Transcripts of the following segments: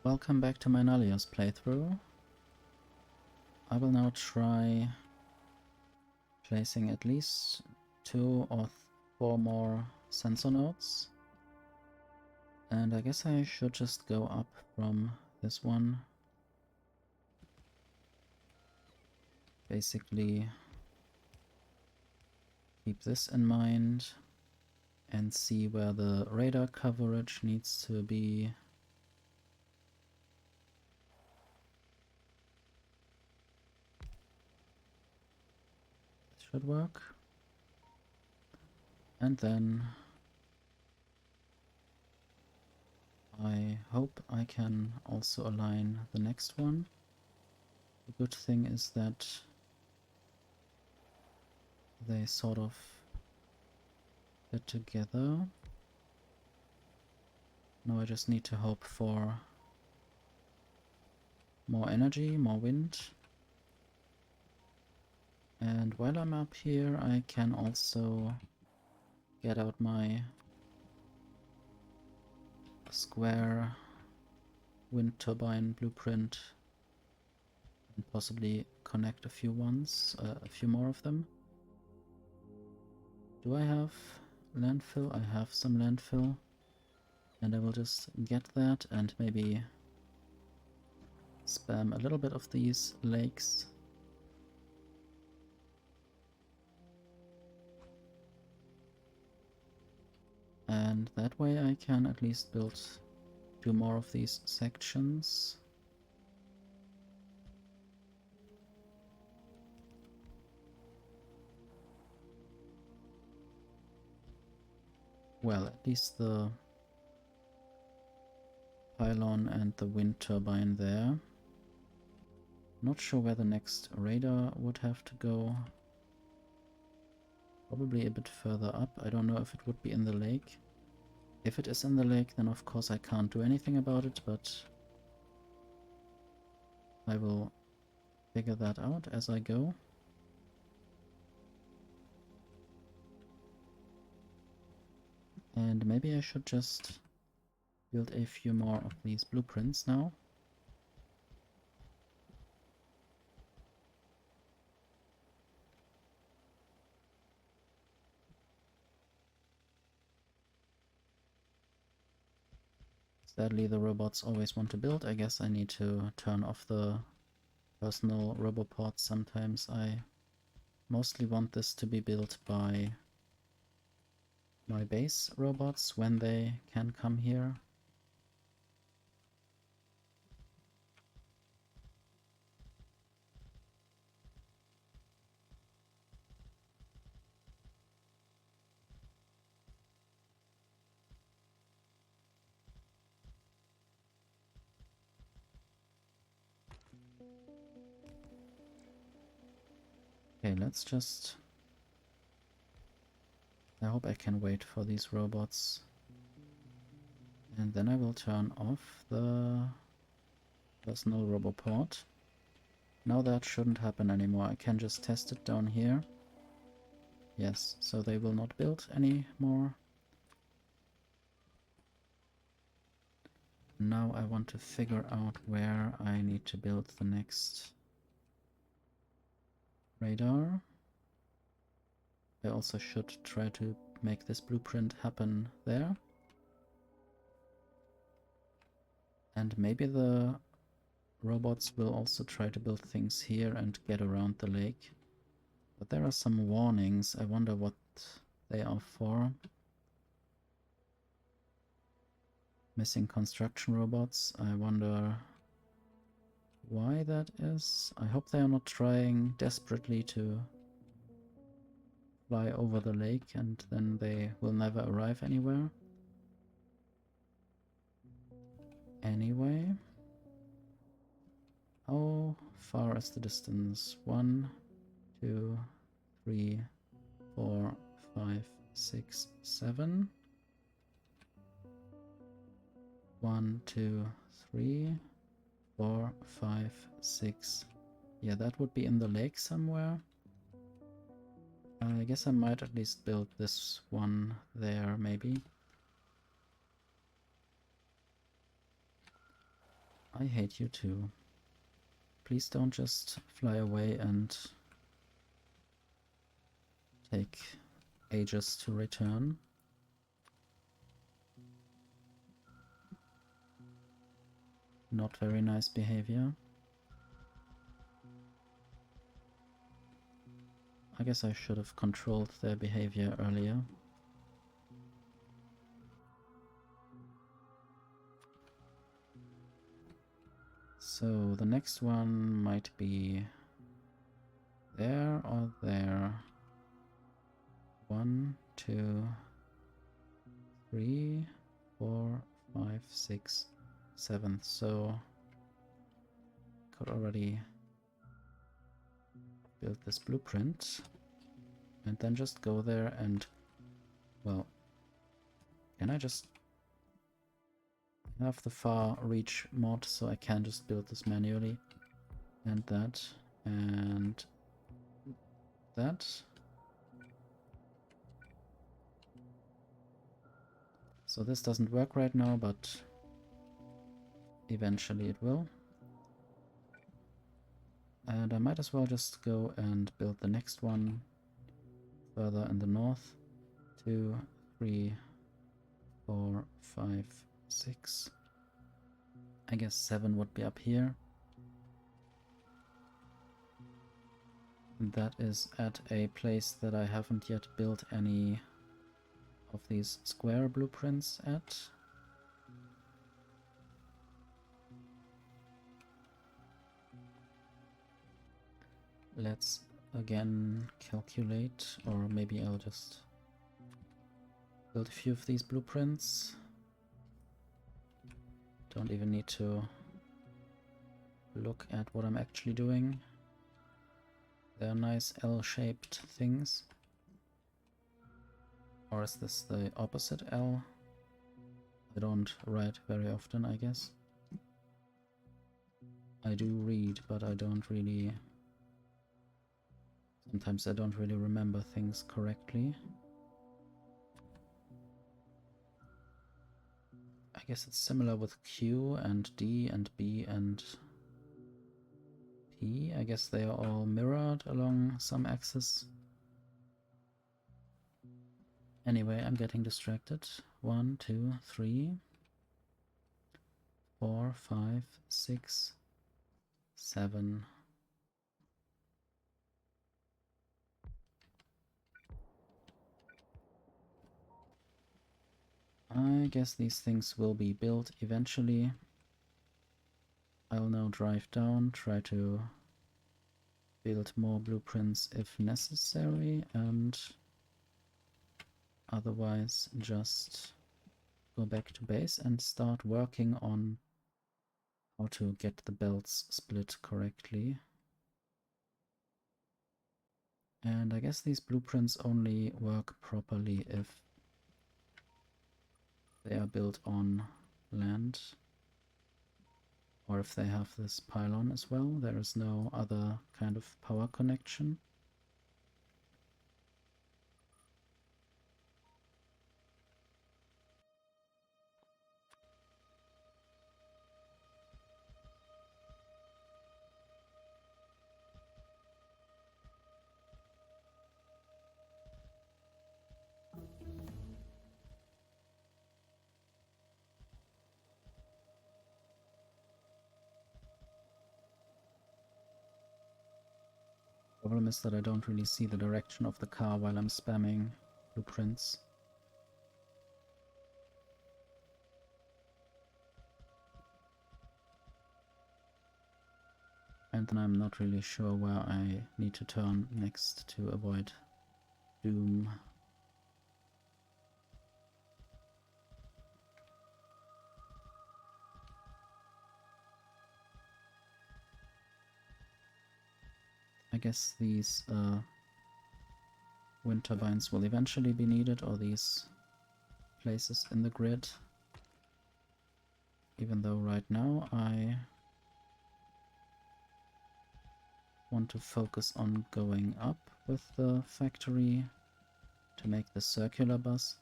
Welcome back to my Nullius playthrough. I will now try placing at least 2 or 4 more sensor nodes. And I guess I should just go up from this one. Basically keep this in mind and see where the radar coverage needs to be. This should work. And then I hope I can also align the next one. The good thing is that they sort of fit together. Now I just need to hope for more energy, more wind. And while I'm up here, I can also get out my square wind turbine blueprint and possibly connect a few more of them. Do I have landfill? I have some landfill, and I will just get that and maybe spam a little bit of these lakes. And that way I can at least build 2 more of these sections. Well, at least the pylon and the wind turbine there. Not sure where the next radar would have to go. Probably a bit further up. I don't know if it would be in the lake. If it is in the lake, then of course I can't do anything about it, but I will figure that out as I go. And maybe I should just build a few more of these blueprints now. Sadly, the robots always want to build. I guess I need to turn off the personal roboports sometimes. I mostly want this to be built by my base robots when they can come here. Okay, let's just... I hope I can wait for these robots. And then I will turn off the personal roboport. Now that shouldn't happen anymore. I can just test it down here. Yes, so they will not build anymore. Now I want to figure out where I need to build the next radar. I also should try to make this blueprint happen there. And maybe the robots will also try to build things here and get around the lake. But there are some warnings. I wonder what they are for. Missing construction robots. I wonder why that is. I hope they are not trying desperately to fly over the lake and then they will never arrive anywhere. Anyway, how far is the distance? 1, 2, 3, 4, 5, 6, 7. 1, 2, 3, 4, 5, 6. Yeah, that would be in the lake somewhere. I guess I might at least build this one there, maybe. I hate you too. Please don't just fly away and take ages to return. Not very nice behavior. I guess I should have controlled their behavior earlier. So the next one might be there or there. 1, 2, 3, 4, 5, 6, 7. So could already build this blueprint and then just go there and, well, can I just have the far reach mod so I can just build this manually? And that and that. So this doesn't work right now, but eventually it will. And I might as well just go and build the next one further in the north. 2, 3, 4, 5, 6. I guess 7 would be up here. And that is at a place that I haven't yet built any of these square blueprints at. Let's again calculate, or maybe I'll just build a few of these blueprints. Don't even need to look at what I'm actually doing. They're nice L-shaped things. Or is this the opposite L? I don't write very often, I guess. I do read, but I don't really... Sometimes I don't really remember things correctly. I guess it's similar with Q and D and B and P. I guess they are all mirrored along some axis. Anyway, I'm getting distracted. 1, 2, 3, 4, 5, 6, 7. I guess these things will be built eventually. I'll now drive down, try to build more blueprints if necessary, and otherwise just go back to base and start working on how to get the belts split correctly. And I guess these blueprints only work properly if they are built on land, or if they have this pylon as well. There is no other kind of power connection. Problem is that I don't really see the direction of the car while I'm spamming blueprints. And then I'm not really sure where I need to turn next to avoid doom. I guess these wind turbines will eventually be needed, or these places in the grid. Even though right now I want to focus on going up with the factory to make the circular bus.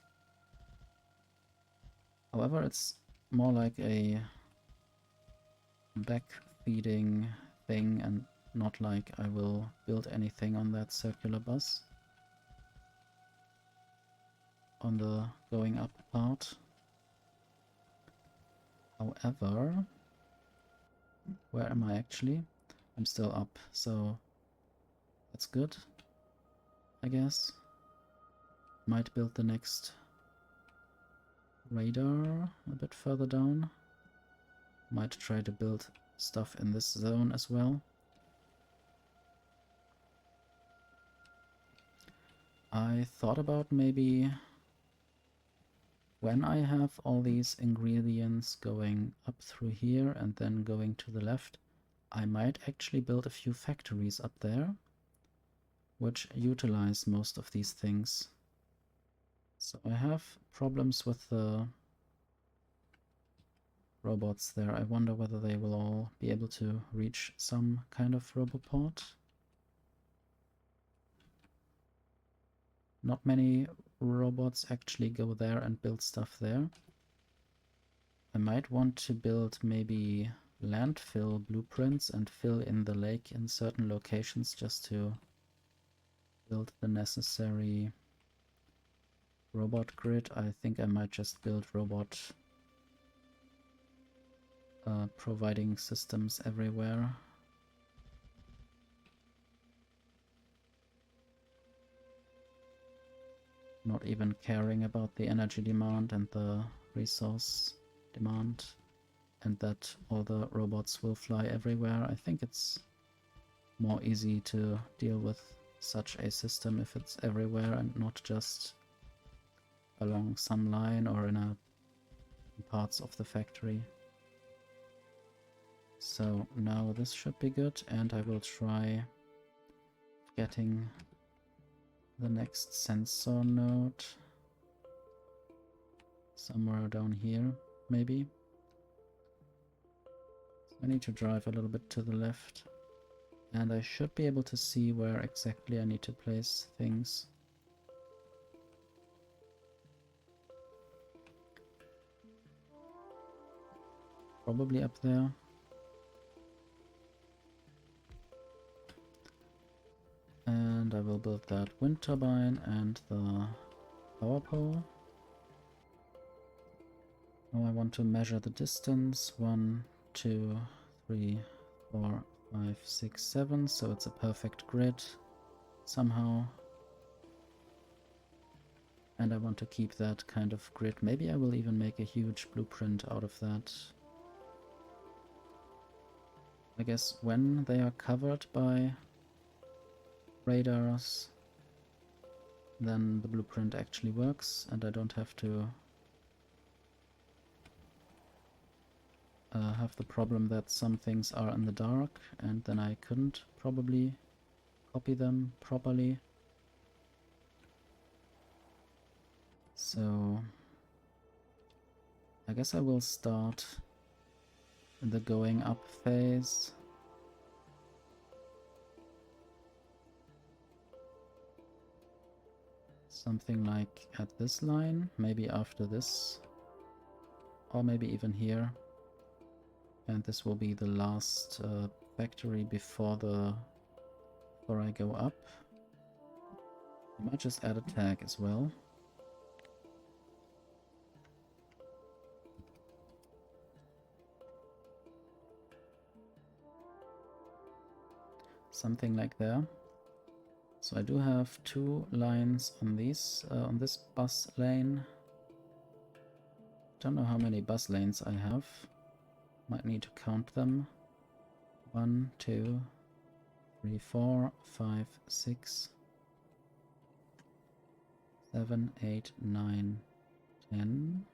However, it's more like a back feeding thing and not like I will build anything on that circular bus on the going up part. However, where am I actually? I'm still up, so that's good, I guess. Might build the next radar a bit further down. Might try to build stuff in this zone as well. I thought about maybe when I have all these ingredients going up through here and then going to the left, I might actually build a few factories up there which utilize most of these things. So I have problems with the robots there. I wonder whether they will all be able to reach some kind of roboport. Not many robots actually go there and build stuff there. I might want to build maybe landfill blueprints and fill in the lake in certain locations just to build the necessary robot grid. I think I might just build robot providing systems everywhere. Not even caring about the energy demand and the resource demand, and that all the robots will fly everywhere. I think it's more easy to deal with such a system if it's everywhere and not just along some line or in parts of the factory. So now this should be good, and I will try getting the next sensor node somewhere down here, maybe. I need to drive a little bit to the left, and I should be able to see where exactly I need to place things. Probably up there. And I will build that wind turbine and the power pole. Now I want to measure the distance. 1, 2, 3, 4, 5, 6, 7. So it's a perfect grid somehow. And I want to keep that kind of grid. Maybe I will even make a huge blueprint out of that. I guess when they are covered by radars, then the blueprint actually works and I don't have to have the problem that some things are in the dark and then I couldn't probably copy them properly. So I guess I will start in the going up phase. Something like at this line, maybe after this, or maybe even here. And this will be the last factory before I go up. I might just add a tag as well. Something like there. So I do have 2 lines on these on this bus lane. Don't know how many bus lanes I have. Might need to count them. 1, 2, 3, 4, 5, 6, 7, 8, 9, 10.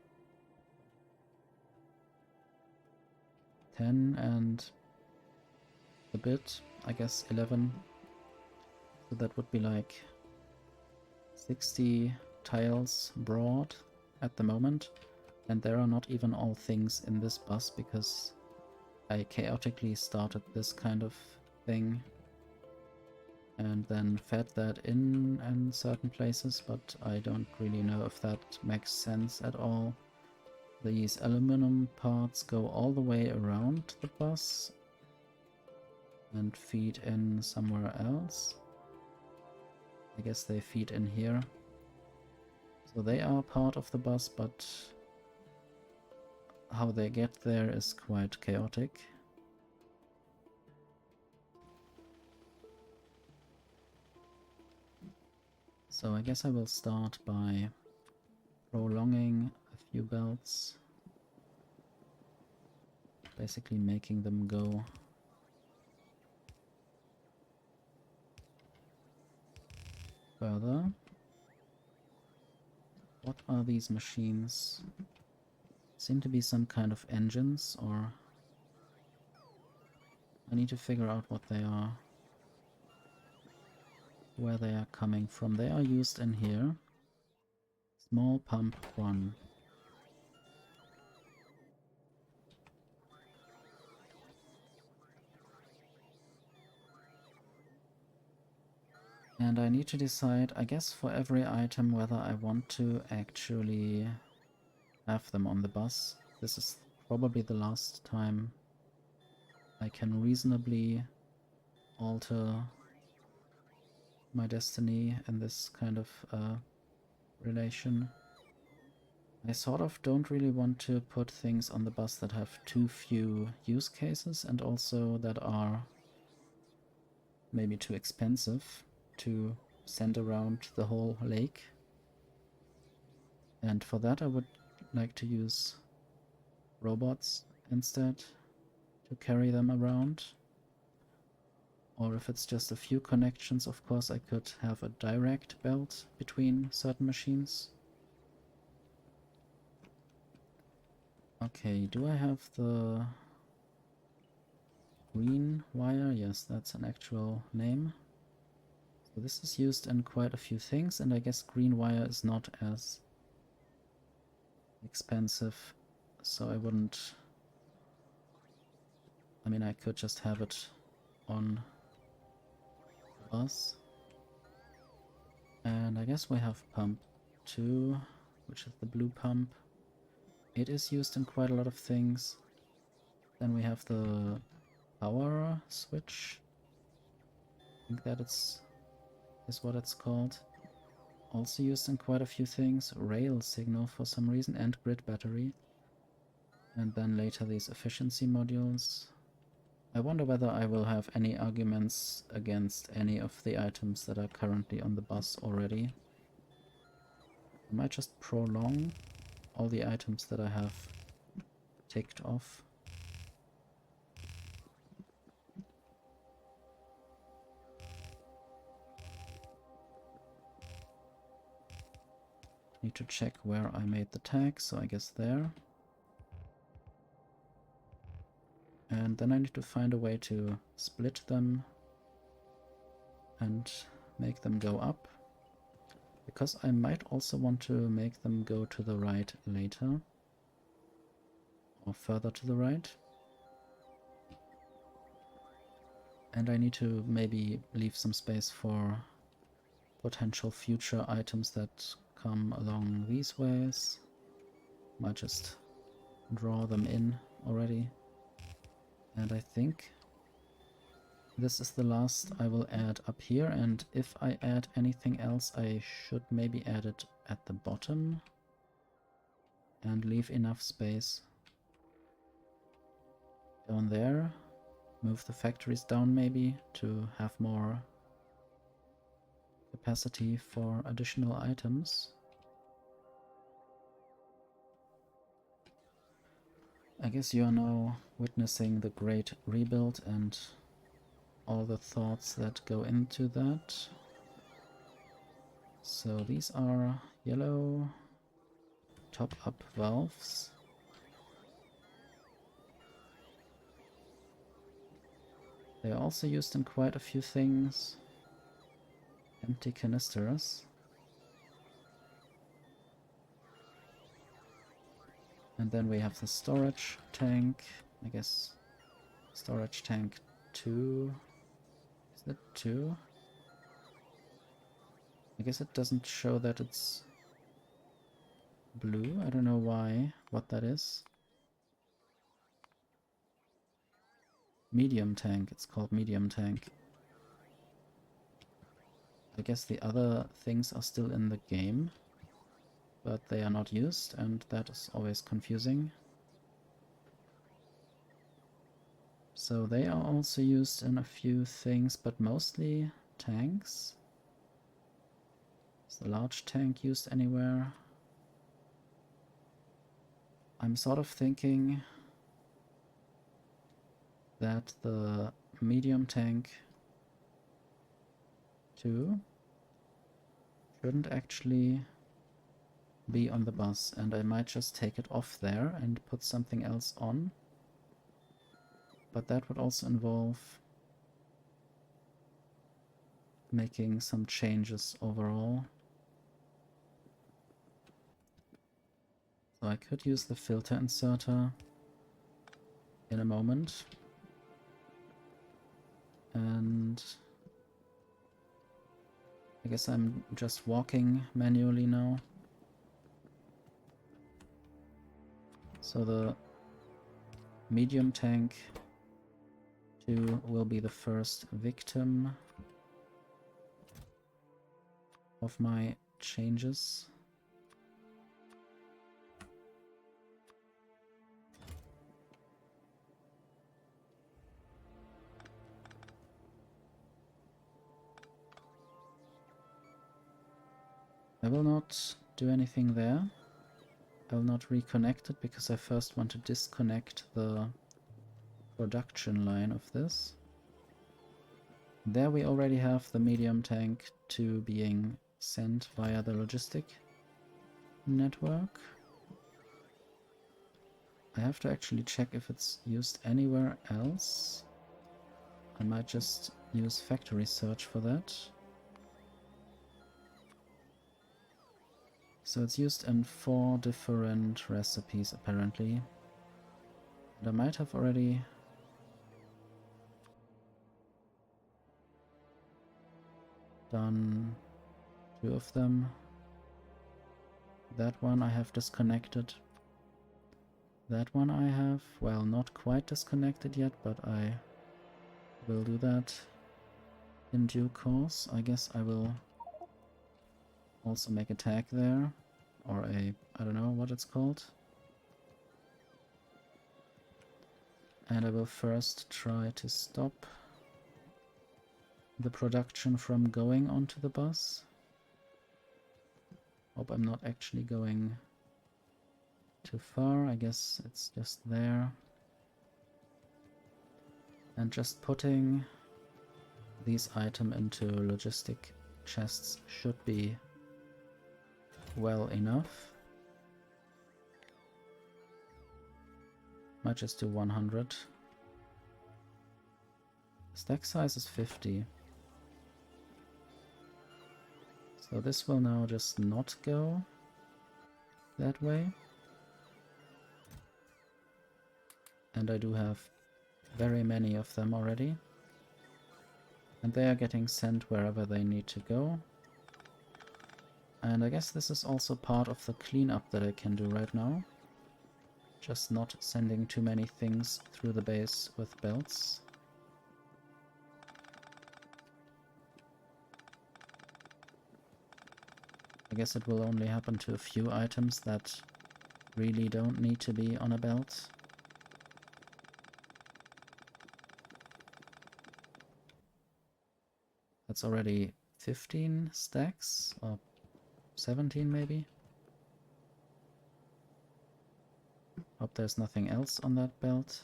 10 and a bit, I guess 11. So that would be like 60 tiles broad at the moment. And there are not even all things in this bus because I chaotically started this kind of thing and then fed that in certain places, but I don't really know if that makes sense at all. these aluminum parts go all the way around the bus and feed in somewhere else. I guess they feed in here. So they are part of the bus, but how they get there is quite chaotic. So I guess I will start by prolonging a few belts, basically making them go further. What are these machines? Seem to be some kind of engines, or I need to figure out what they are, where they are coming from. They are used in here. Small pump 1. And I need to decide, I guess, for every item whether I want to actually have them on the bus. This is probably the last time I can reasonably alter my destiny in this kind of relation. I sort of don't really want to put things on the bus that have too few use cases and also that are maybe too expensive to send around the whole lake. And for that I would like to use robots instead to carry them around. Or if it's just a few connections, of course I could have a direct belt between certain machines. Okay, do I have the green wire? Yes, that's an actual name. So this is used in quite a few things, and I guess green wire is not as expensive, so I wouldn't... I mean, I could just have it on the bus. And I guess we have pump 2, which is the blue pump. It is used in quite a lot of things. Then we have the power switch. I think that is what it's called. Also used in quite a few things. Rail signal for some reason, and grid battery. And then later these efficiency modules. I wonder whether I will have any arguments against any of the items that are currently on the bus already. I might just prolong all the items that I have ticked off. Need to check where I made the tag, so I guess there. And then I need to find a way to split them and make them go up. Because I might also want to make them go to the right later. Or further to the right. And I need to maybe leave some space for potential future items that come along these ways. Might just draw them in already. And I think this is the last I will add up here, and if I add anything else I should maybe add it at the bottom and leave enough space down there. Move the factories down maybe to have more capacity for additional items. I guess you are now witnessing the great rebuild and all the thoughts that go into that. So these are yellow top-up valves. They are also used in quite a few things. Empty canisters. And then we have the storage tank. I guess storage tank 2. Is that 2? I guess it doesn't show that it's blue. I don't know why, what that is. Medium tank, it's called medium tank. I guess the other things are still in the game, but they are not used, and that is always confusing. So they are also used in a few things, but mostly tanks. Is the large tank used anywhere? I'm sort of thinking that the medium tank 2 shouldn't actually be on the bus, and I might just take it off there and put something else on. But that would also involve making some changes overall. So I could use the filter inserter in a moment. And I guess I'm just walking manually now. So the medium tank 2 will be the first victim of my changes. I will not do anything there. I will not reconnect it because I first want to disconnect the production line of this. There we already have the medium tank 2 being sent via the logistic network. I have to actually check if it's used anywhere else. I might just use factory search for that. So it's used in 4 different recipes apparently. And I might have already done 2 of them. That one I have disconnected. That one I have, well, not quite disconnected yet, but I will do that in due course. I guess I will also make a tag there, or a, I don't know what it's called. And I will first try to stop the production from going onto the bus. Hope I'm not actually going too far. I guess it's just there. And just putting these items into logistic chests should be well enough. Might just do 100. Stack size is 50. So this will now just not go that way. And I do have very many of them already. And they are getting sent wherever they need to go. And I guess this is also part of the cleanup that I can do right now. Just not sending too many things through the base with belts. I guess it will only happen to a few items that really don't need to be on a belt. That's already 15 stacks, or 17 maybe. Hope there's nothing else on that belt.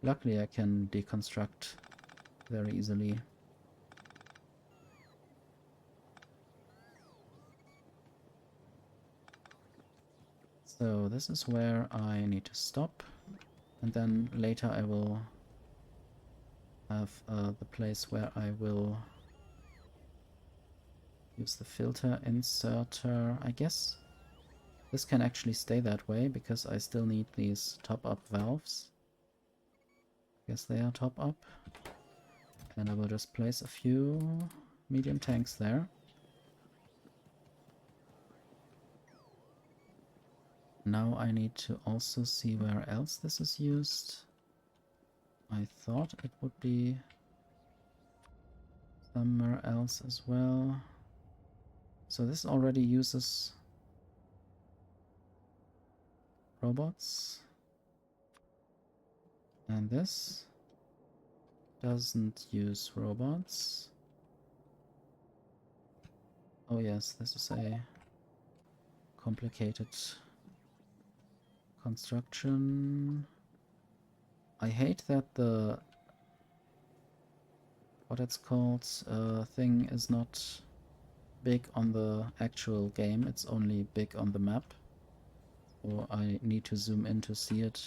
Luckily I can deconstruct very easily. So this is where I need to stop, and then later I will have the place where I will use the filter inserter, I guess. This can actually stay that way because I still need these top-up valves. Guess they are top-up. And I will just place a few medium tanks there. Now I need to also see where else this is used. I thought it would be somewhere else as well. So this already uses robots. And this doesn't use robots. Oh yes, this is a complicated construction. I hate that the what it's called thing is not big on the actual game, it's only big on the map. So I need to zoom in to see it.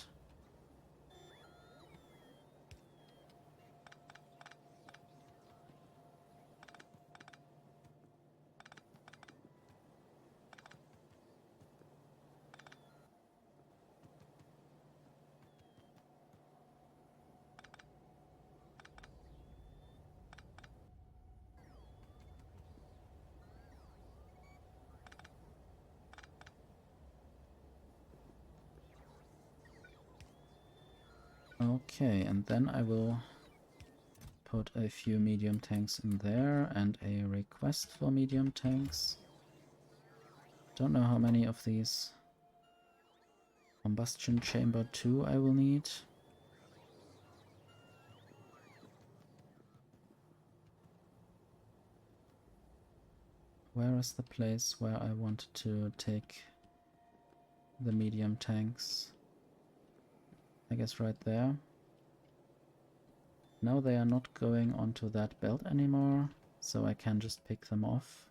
Okay, and then I will put a few medium tanks in there and a request for medium tanks. Don't know how many of these combustion chamber 2 I will need. Where is the place where I wanted to take the medium tanks? I guess right there. Now they are not going onto that belt anymore, so I can just pick them off.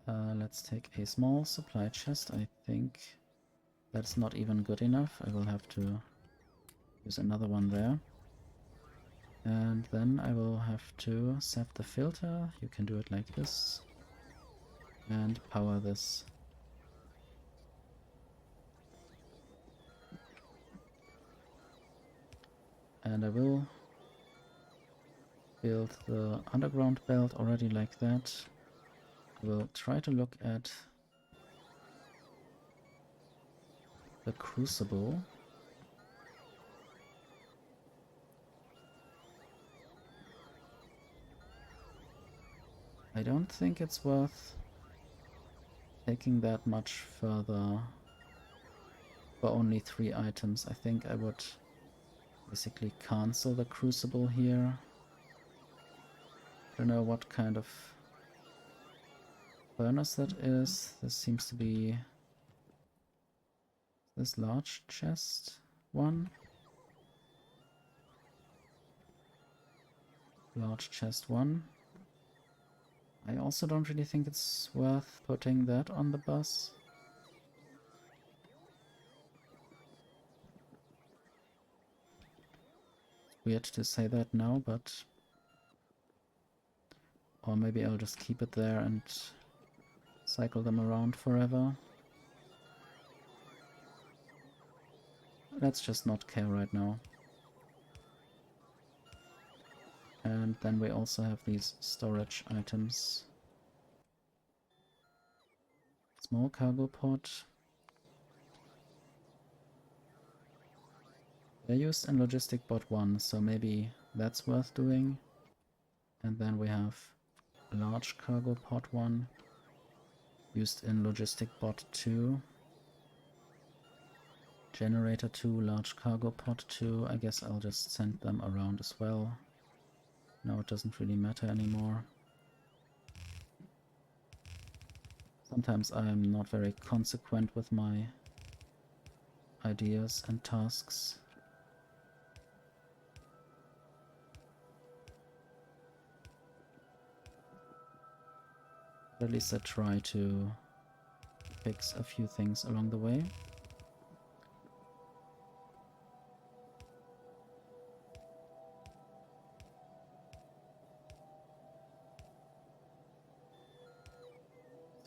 Let's take a small supply chest. I think that's not even good enough. I will have to use another one there. And then I will have to set the filter. You can do it like this. And power this. And I will build the underground belt already like that. I will try to look at the crucible. I don't think it's worth taking that much further for only 3 items. I think I would basically cancel the crucible here. Don't know what kind of furnace that is. This seems to be this large chest one. Large chest 1. I also don't really think it's worth putting that on the bus. Weird to say that now, but... Or maybe I'll just keep it there and cycle them around forever. Let's just not care right now. And then we also have these storage items. Small cargo pod. They're used in Logistic Bot 1, so maybe that's worth doing. And then we have large cargo pod 1, used in Logistic Bot 2. Generator 2, large cargo pod 2. I guess I'll just send them around as well. Now it doesn't really matter anymore. Sometimes I'm not very consequent with my ideas and tasks. At least I try to fix a few things along the way.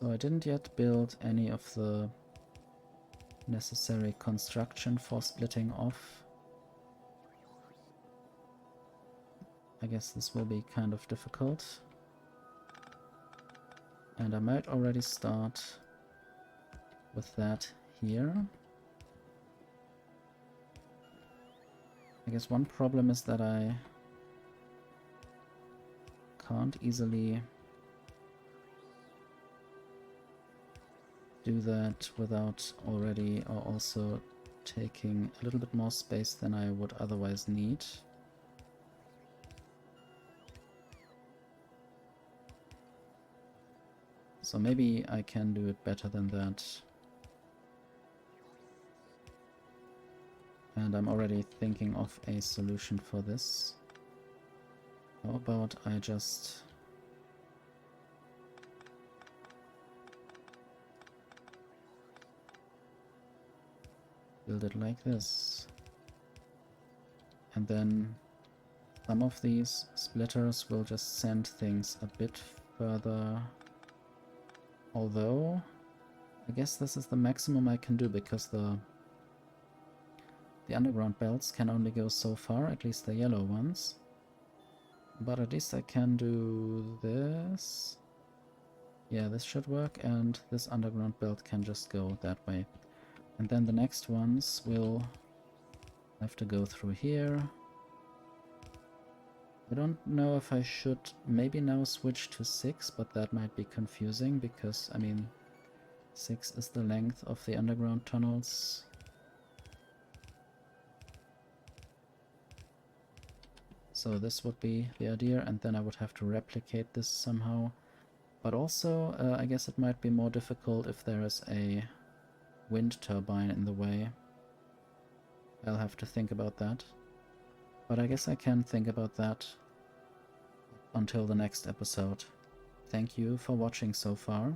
So I didn't yet build any of the necessary construction for splitting off. I guess this will be kind of difficult. And I might already start with that here. I guess one problem is that I can't easily do that without already or also taking a little bit more space than I would otherwise need. So maybe I can do it better than that. And I'm already thinking of a solution for this. How about I just build it like this. And then some of these splitters will just send things a bit further. Although, I guess this is the maximum I can do, because the underground belts can only go so far, at least the yellow ones. But at least I can do this. Yeah, this should work, and this underground belt can just go that way. And then the next ones will have to go through here. I don't know if I should maybe now switch to 6, but that might be confusing because, I mean, 6 is the length of the underground tunnels. So this would be the idea, and then I would have to replicate this somehow. But also, I guess it might be more difficult if there is a wind turbine in the way. I'll have to think about that. But I guess I can think about that until the next episode. Thank you for watching so far.